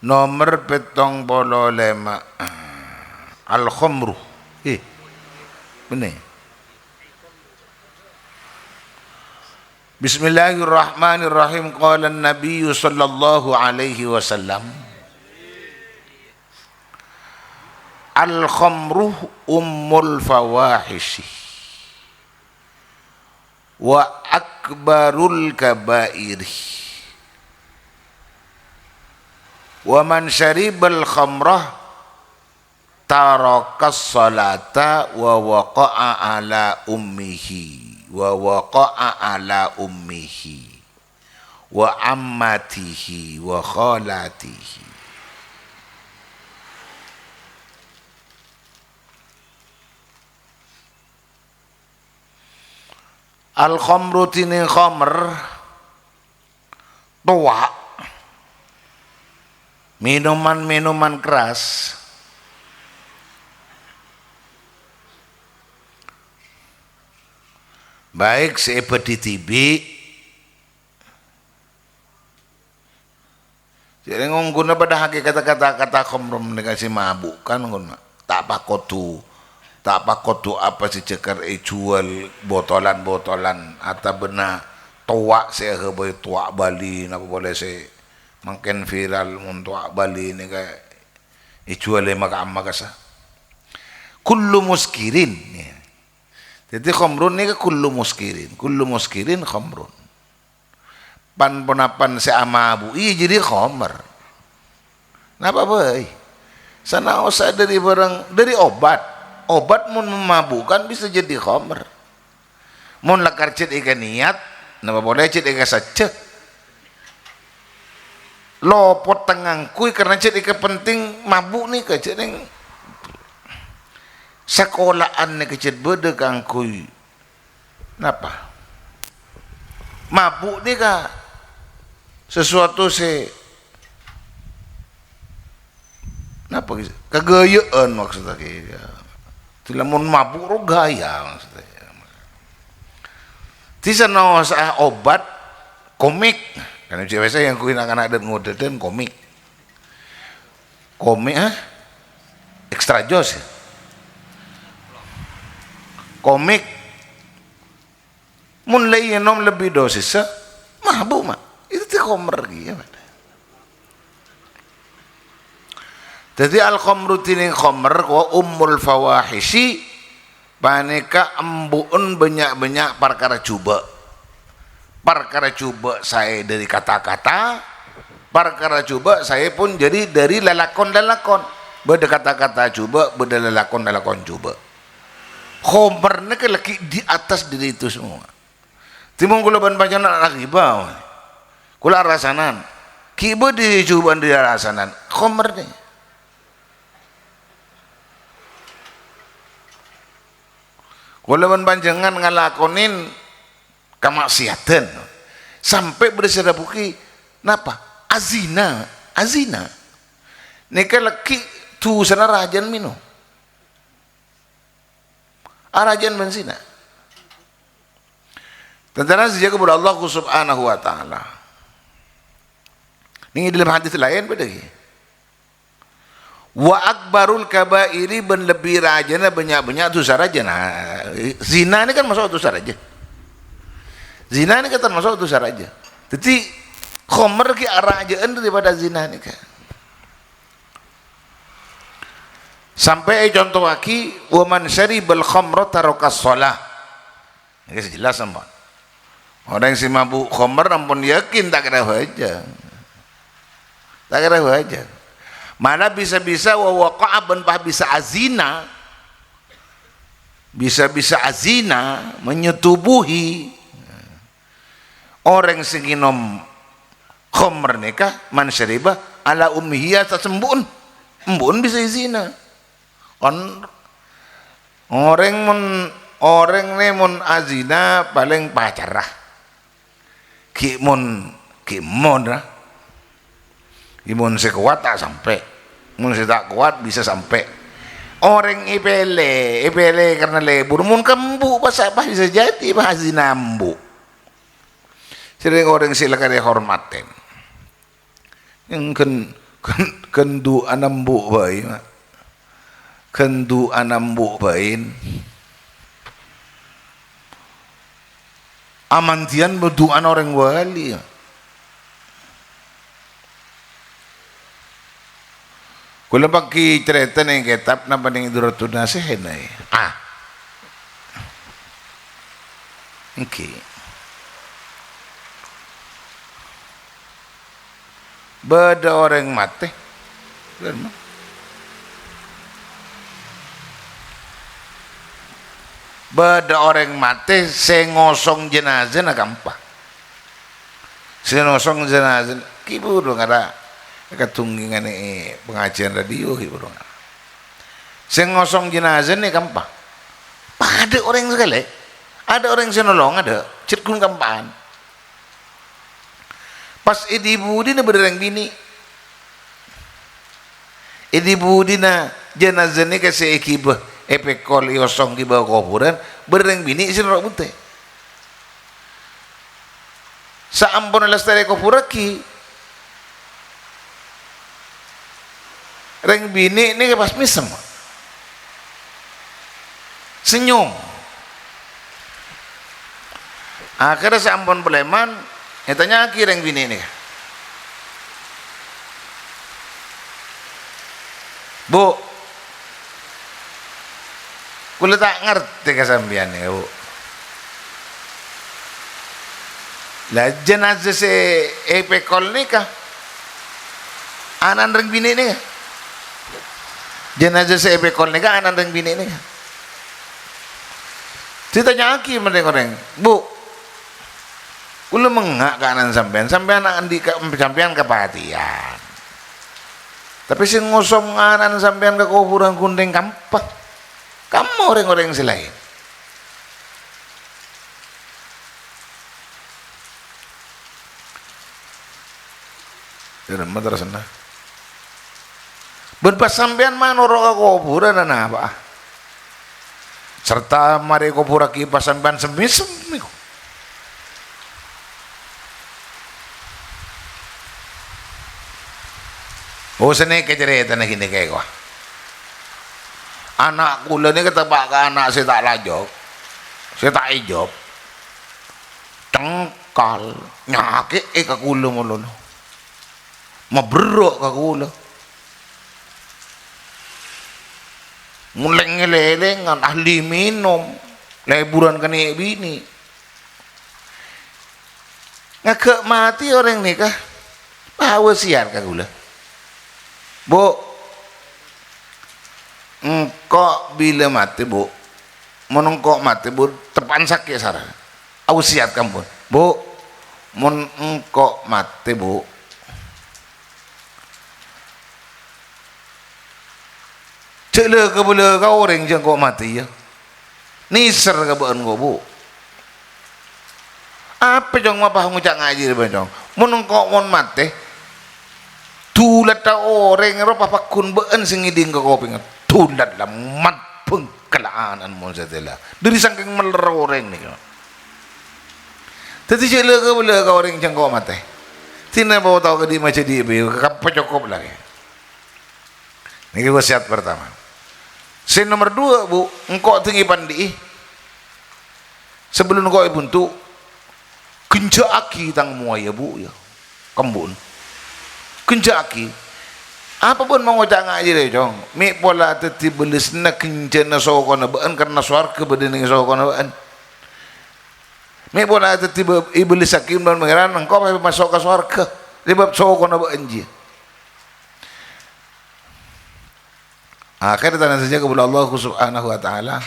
Nomor 75 al-khumru bener. Bismillahirrahmanirrahim. Qala an-nabiy sallallahu alaihi wasallam, al-khamru ummul fawahishi wa akbarul kabairi wa man syaribal khamrah tarakas salata wa waqa'a ala ummihi wa ammatihi wa khalatihi. Al-khamru tini khamr tua, minuman-minuman keras, baik seebet di tibi jadi ngungguna pada hakikat kata-kata khamrum negasi mabuk kan ngungguna tak pakotu apa sih cekar jual botolan atau benar tua saya kebay tua Bali napa boleh saya makin viral mun tua Bali ini kayak jual maka kasa kullu muskirin ya. Jadi khamrun ni ke kullu muskirin khamrun. Pan seamabu iya jadi khamr. Napa boy? Sana usah dari obat mun memabukkan bisa jadi khamr. Mun lakar cit ikan niat, napa boleh cit ikan saja. Lopot tengangkui karena cit ikan penting mabuk nih ke cit sekolahan ni kecil beda kangkui napa mabuk ni ka sesuatu napa kegayaan maksudnya tidak mau mabuk ro gaya maksudnya tisa no sa obat komik kan biasa yang kuin anak dan ngodedan komik extra jos ya? Komik mun nom lebih dosis mabuk mah itu teh khamr gitu. Jadi al khamru tini khamr wa ummul fawahishi paneka embuun banyak perkara cuba saya dari kata-kata perkara cuba saya pun jadi dari lalakon beda kata-kata cuba beda lalakon cuba. Khomernya ke lagi di atas diri itu semua. Timung kula ban pancana lagi bau. Kula rasanan. Kiba di cubaan di rasanan. Khomernya. Kula ban panjangan ngalakonin kemaksiatan. Sampai bersada buki napa? Azina. Nika lagi tu sana rajan minum. Arajan benzina. Tentang sejak kepada Allah subhanahu wa ta'ala. Ini dalam hadis lain beda lagi. Wa akbarul kabairi ben lebih rajana banyak dosa rajana. Zina ini kan masuk dosa raja. Zina ini kan masuk dosa raja. Jadi khamr ki arajaan daripada zina ini kan. Sampai contoh lagi wa man syaribal khamra tarakas shalah. Ini jelas ampun. Orang yang si mabuk khamr ampun yakin tak kira wajar. Mana bisa-bisa wa waqa'a ban bisa azina. Bisa-bisa azina menyetubuhi orang sing nginom khamr nikah man syariba ala ummihi tasembun. Mbun bisa zina. Orang ne mun azina paling pacarah kimun lah imun sekuat tak sampai mun tak kuat bisa sampai orang ipele karena lebur mun kembu pas apa bisa jadi pas azina mbu sering orang silakan dihormatin yang kendu anambu bayi kendu anambu bain amantian berdoa orang wali. Kula pagi cerita ning kitab napa ning Duratul Nasihin ay. Okay. Beda orang mati. Beda orang mati ngosong jenazah na gampang. Ngosong jenazah kiburu ngada katunggingan pengajian radio kiburu. Ngosong jenazah ni gampang. Pada orang sekali. Ada orang yang nolong ada, cirkun gampang. Pas idi budi na berang bini. Idi budi na jenazah ni kasi ekibah epekol iosong di bawah kuburan berang bini sinurok bunte. Sa ampun lestari kupuraki. Reng bini ni pas misem. Senyum. Akhirnya sa ampun peleman nyatanya kireng bini ini. Bu, kula tak ngerti kasambian ya bu. Lah jenazah si epekol ni kah? Anan reng bini ni kah? Jenazah si epekol ni kah? Anan reng bini ni kah? Ditanya lagi mereka orang, bu. Kula mengak kanan sampean andi sampean kepatian. Tapi sing ngosong kanan sampean ke kuburan kuning kampak. Kamu orang-orang selain. Dalam madrasah sana. Berpas sampean manoro ke kuburan dan apa? Serta mari kuburan kipas sampean semi-semi. Oh sini kecerita na gini kayak gua. Anak kula ni ketebak ke anak saya tak lajok, saya tak ijop, cengkal, nyakit ke kula mulu, mabrok ke kula, muleng lelengan ahli minum, leburan kene bini, ngakak mati orang ni kah, bawa siar ke kula. Bu, engkau bila mati bu, menengkau mati bu, tepan sakit sarah. Aku siat kamu, bu, engkau mati bu, cela ke boleh kau orang jangan kau mati ya, niser ke engkau bu. Apa jong apa ngucap ngaji bejong, menengkau mati. Tulat ta orang ropa pakun beun sing ngiding ke kopi tulat lah mat pengkelaanan mo satela dari saking meler orang ni tadi jela ke boleh ke orang jangkau mati tina bawa tahu ke di macam di biu kapal cukup lagi ni wasiat pertama. Sen nomor 2 bu engkau tinggi pandi sebelum engkau buntu kenca aki tang muaya bu ya kembun kenjaki apapun mau ngocak ngaji deh jong mi pola teti belis na kencana sokona baan karena suarga bedening sokona baan mi pola teti iblis hakim dan mengeran engkau masuk ke suarga sebab sokona baan ji akhir tanah saja kepada Allah subhanahu wa ta'ala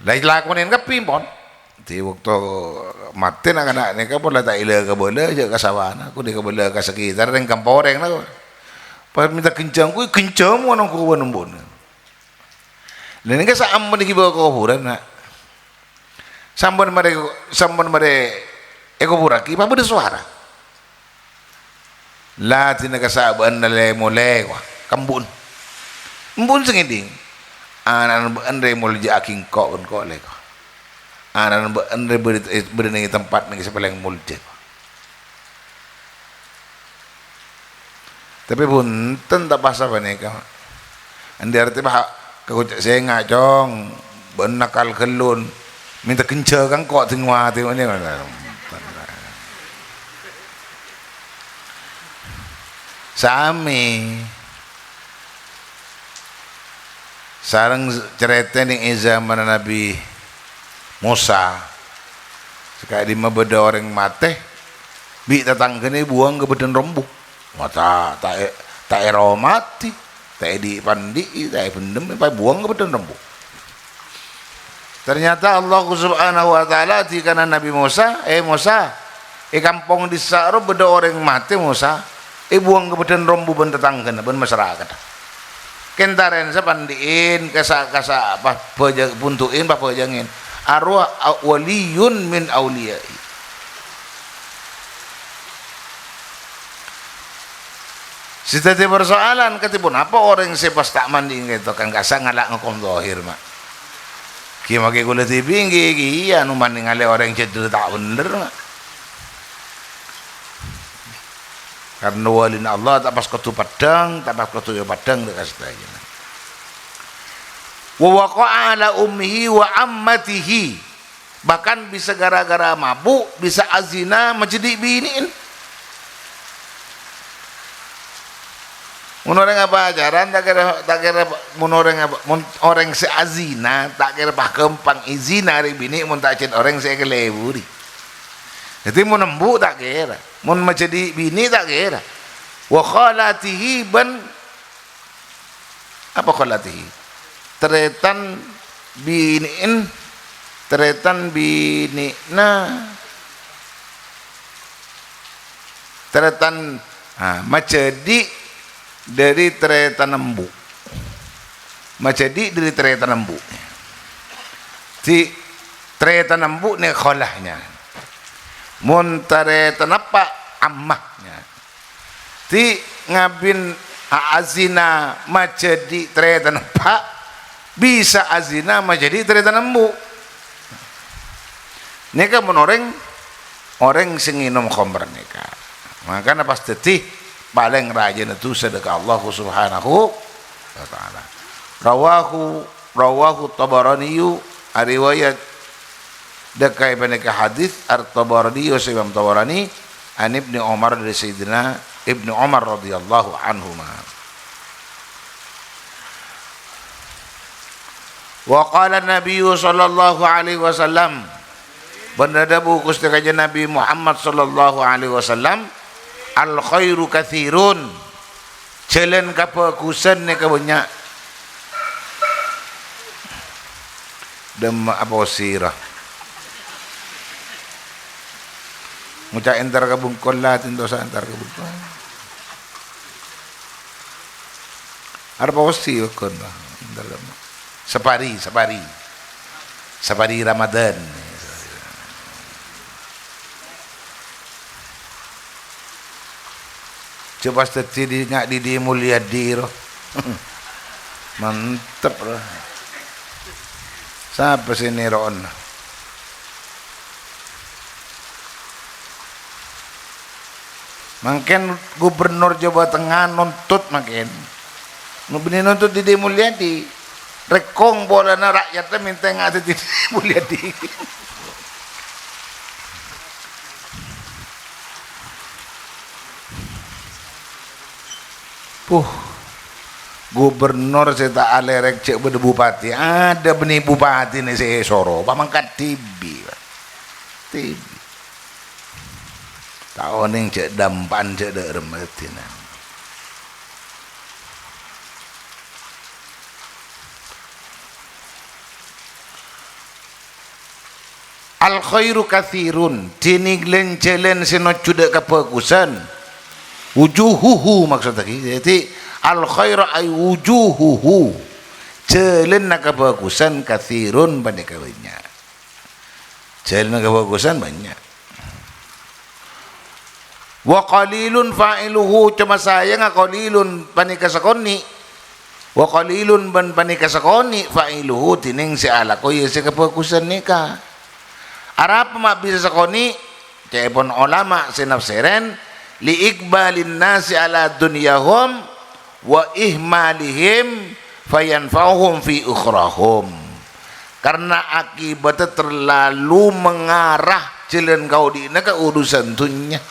lain lakonin ke pimpon di waktu mati nak anak ni kan boleh tak ilah ke boleh je kasawan aku dia ke boleh ke sekitar dan kampung orang lah pas minta kencang ku kencang mana aku buat nombor dan ni kan sama di bawah kuburan nak sambil mereka kuburan kita apa suara lah tina kasaban nalai mulai wah kambun sengiding anak andre mulai aking kau pun kau leko anak andre beri tempat nih sepaling mulai tapi pun tak pasal mereka andi arti bah kagucak senga cong benakal kelun minta kencang kan kok tengwa tengok ni sami sarang cerita ni zaman Nabi Musa sekali lima beda orang mate bi datang ke ni buang ke badan rombuk mata tak ero mati tak di pandi tak pendem pai buang ke badan rombuk. Ternyata Allah Subhanahu wa taala dikana Nabi Musa Musa kampung di Sa'ro beda orang mati Musa buang ke badan rombu ben tetangga ben masyarakat kentaren sapandiin kasa apa puntuin apa pejangin arwah waliyun min auliyai. Sitati persoalan ketipun apa orang sepas tak mandi gitu kan kasa ngalak ngakom zahir mak ki make kula TV ki iya nu mandi ngale orang cedera tak bener mak karena walin Allah tak pas ketu padang tak pas ketu ya padang dekat saja. Wa waqa'a ala ummihi wa ammatihi, bahkan bisa gara-gara mabuk bisa azina menjadi biniin. Mun orang apa ajaran tak kira mun orang se azina tak kira bah kempang izina hari bini mun tak cin orang se keleburi. Jadi mun nembu tak kira mun menjadi bini tak kira wa khalatihi ban apa khalatihi teretan biniin teretan binina teretan menjadi dari teretan nembu menjadi dari teretan nembu si teretan nembu ni khalahnya mun teretan apa ammahnya ti ngabin azina menjadi teretan apa bisa azina menjadi teretan nembu nika mun orang sing nginum khamr nika makanya pasti paling rajin itu sedekah Allah Subhanahu wa taala. Rawahu Tabarani riwayat dekai peneka hadis At-Tabarani Imam Tabarani an Ibnu Umar dari Sayyidina Ibnu Umar radhiyallahu anhuma. Wa qala Nabi sallallahu alaihi wasallam benadabu Gusti Kanjeng Nabi Muhammad sallallahu alaihi wasallam al khairu kathirun jalan kapakusan ni kabanyak dem apa sirah ngucap entar kabungkol latin dosa entar kabungkol apa wasi kon dalam sapari Ramadan. Coba setidi ngak di mulia diro mantep lah siapa sini ron makin gubernur Jawa Tengah nuntut makin nuntut di mulia di rekong bolana rakyatnya minta ngak di mulia di gubernur saya tak alerek cek beda bupati ada benih bupati ni saya soro pamangkat tibi tahu ning cek dampan cek dak remetinan al khairu kathirun diniglen jelen sino cudak kapagusan wujuhuhu maksud tadi jadi al khairu ay wujuhuhu jalan kebagusan kathirun banyak banyak jalan kebagusan banyak wa qalilun fa'iluhu cuma sayang qalilun panika sakoni wa qalilun ban panika sakoni fa'iluhu tining si alako ya si kebagusan nika arap mak bisa sakoni cepon ulama sinafsiren li ikbalin nasi ala dunyahum wa ihmalihim fayanfa'uhum fi ukhrahum, karena akibatnya terlalu mengarah jalan kau di ke urusan dunia.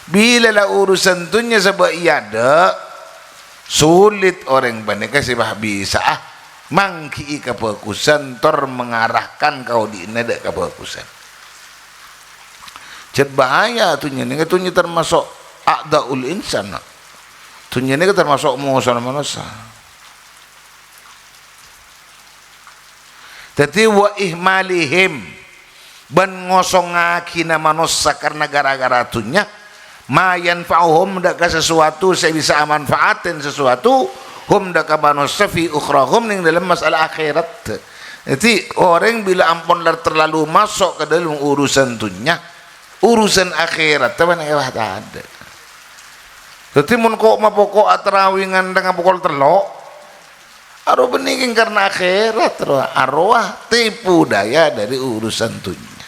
Bila lah urusan dunia sebab ada sulit orang banyak sebab bisa mangki kefokusan tor mengarahkan kau di nada kefokusan. Jad bahaya tunya ni termasuk a'daul insan. Tunya ni termasuk musuh manusia. Jadi wa ihmalihim ban ngosongakina manusia karena gara-gara tunya ma yanfa'uhum daka sesuatu saya bisa manfaatin sesuatu hum daka manusia fi ukhrahum ning dalam masalah akhirat. Jadi orang bila ampun terlalu masuk ke dalam urusan dunia, urusan akhirat taban ewah tak ada. Jadi mun kok mapokok atrawingan dengan pokok telok arwah beningin karena akhirat arwah tipu daya dari urusan dunia.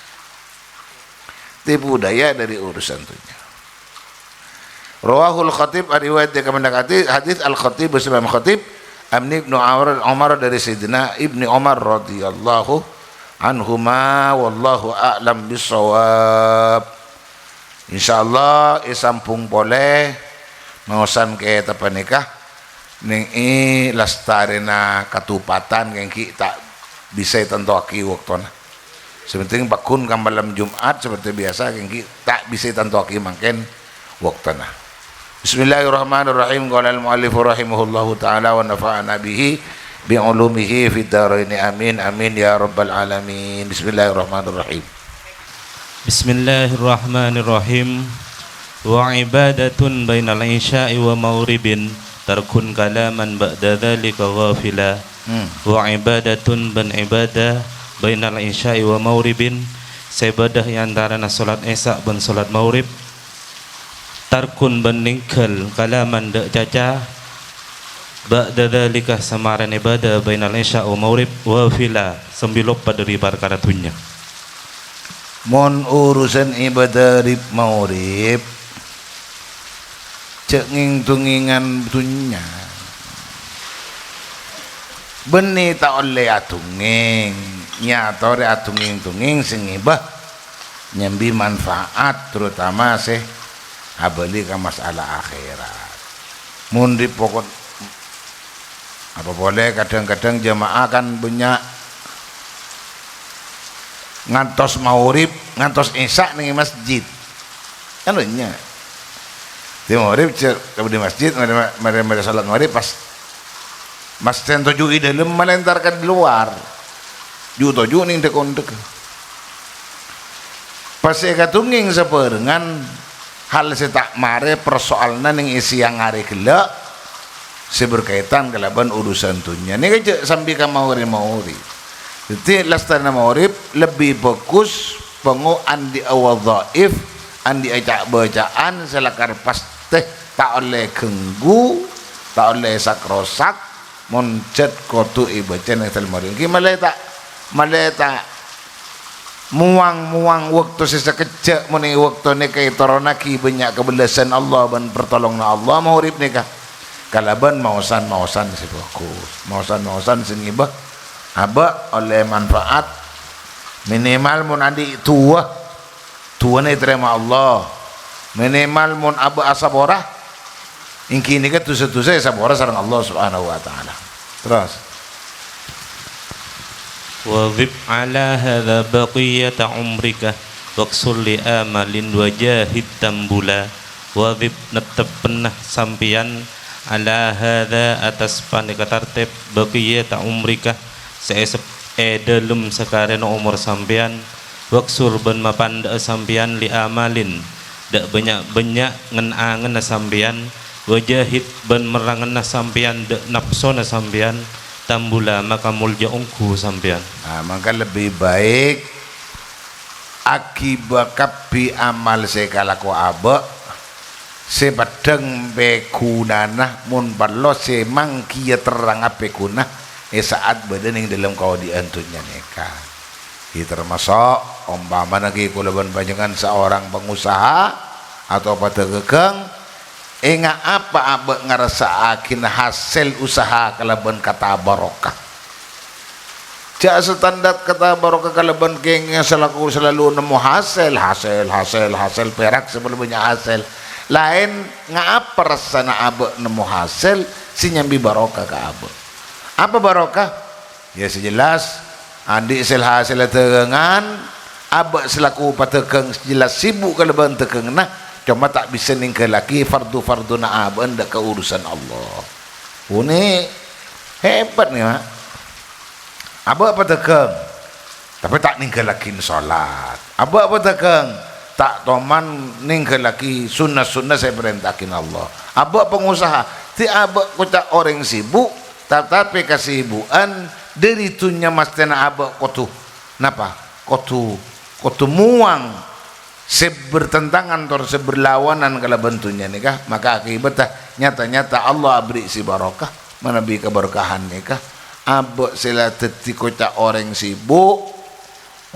Tipu daya dari urusan dunia. Rawahul Khatib riwayat dia kemendakati hadis Al Khatib bersama Khatib Ibnu Umar dari Sayyidina Ibnu Umar radhiyallahu anhuma wallahu a'lam bisawab. Insyaallah isampung boleh mengosan ke tapa nikah ning lastarina katupatan yang tak bisa tentuaki waktuna. Sebenting bakun kan malam Jumat seperti biasa yang tak bisa tentuaki mangken waktuna. Bismillahirrahmanirrahim. Qala al-muallif rahimahullahu taala wa nafa'ana bihi bi ulumihi fid dharain amin amin ya rabbal alamin. Bismillahirrahmanirrahim. Bismillahirrahmanirrahim. Wa ibadatun bainal isya'i wa maghribin tarkun kalaman ba'da dzalika ghafila. Wa ibadatun ban ibadah bainal isya'i wa maghribin seibadah yang antara salat isya dan salat maghrib tarkun beningkel kalaman dak caca ba'da dzalika samaran ibadah bainal isya wa maghrib wa fila sembilop pada perkara dunya. Mon urusan ibadah rib maghrib cek nging-tungingan dunya beni tak oleh atunging nyatore atunging-tunging sing ibah nyambi manfaat terutama sih abali ka masalah akhirat. Mundi pokok apa boleh kadang-kadang jamaah kan banyak ngantos maghrib ngantos isya ning masjid kan banyak di maghrib di masjid mari salat maghrib pas masjid tujuh di dalam melentarkan di luar tujuh ning dekon-dek pas katunging saperengan hal setak mare persoalna ning isi yang hari gelak seberkaitan kelaban urusan dunia ini aja sambil ka maghrib jadi lastana maghrib lebih bagus pengu andi awal dhaif andi ajak bacaan selakar pas teh tak oleh genggu tak oleh sakrosak moncet kotu ibacan yang maghrib ki maleta muang waktu sesekejap muni waktu ni kay toronaki banyak kebelasan Allah dan pertolongan Allah maghrib ni kalaban mausan si bagus mausan sengibah aba oleh manfaat minimal mun adi tua ni terima Allah minimal mun aba asaborah ingki ni tusa-tusa saborah sareng Allah subhanahu wa ta'ala. Terus Wadhib ala hadha baqiyata umrika waqsul li amalin wajahid tambula. Wadhib netep penah sampian ala hadha atas panika tartib baqiyata umrika seesep dalam sekarang umur sampian waqsul ben mapanda sampian li amalin dak banyak-banyak ngen-angen sampian wajahid ben merangen sampian dak nafsona sampian tambula maka mulja ungku sampean. Maka lebih baik akibat kapi amal sekala ko aba sebadeng bekunana mun ballo semang kia terang ape kuna saat badan yang dalam kau diantunya neka. Ini termasuk umpama lagi kulaban panjangan seorang pengusaha atau pada gekeng Ingat apa abek ngerasaakin hasil usaha kalaban kata barokah. Jak standar kata barokah kalaban kengnya selalu nemu hasil perak sebelumnya hasil. Lain ngapa rasana abek nemu hasil si nyambi barokah ke abek. Apa barokah? Ya sejelas adik sel hasil terengan abek selaku patekeng jelas sibuk kalaban tekeng nah cuma tak bisa ninggal lagi fardu na abek ndak ke urusan Allah. Ini hebat nih mak. Abek patekeng tapi tak ninggal lagi sholat. Abek patekeng tak toman ninggal lagi sunnah saya perintahkin Allah. Abek pengusaha ti abek kocak orang sibuk tetapi kesibukan dari tunya mastena abek kotu napa kotu muang sebertentangan atau seberlawanan kalau bentuknya nikah, maka akibatnya nyata-nyata Allah beri si barokah menabi keberkahan nikah. Abek sila teti kocak orang sibuk,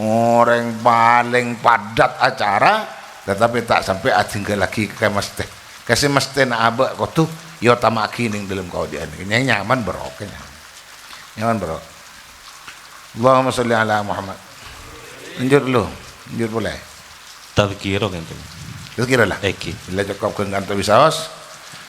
orang paling padat acara, tetapi tak sampai tinggal lagi ke mesti kasih mesti na abek kotu yo tamaki ning dalam kau dia ini nyaman barokah nyaman barokah. Allahumma sholli ala Muhammad. Lanjut dulu, lanjut boleh. Tadhkiro kan. Tadhkiro lah. Eki. Bila cukup ke kantor bisaos.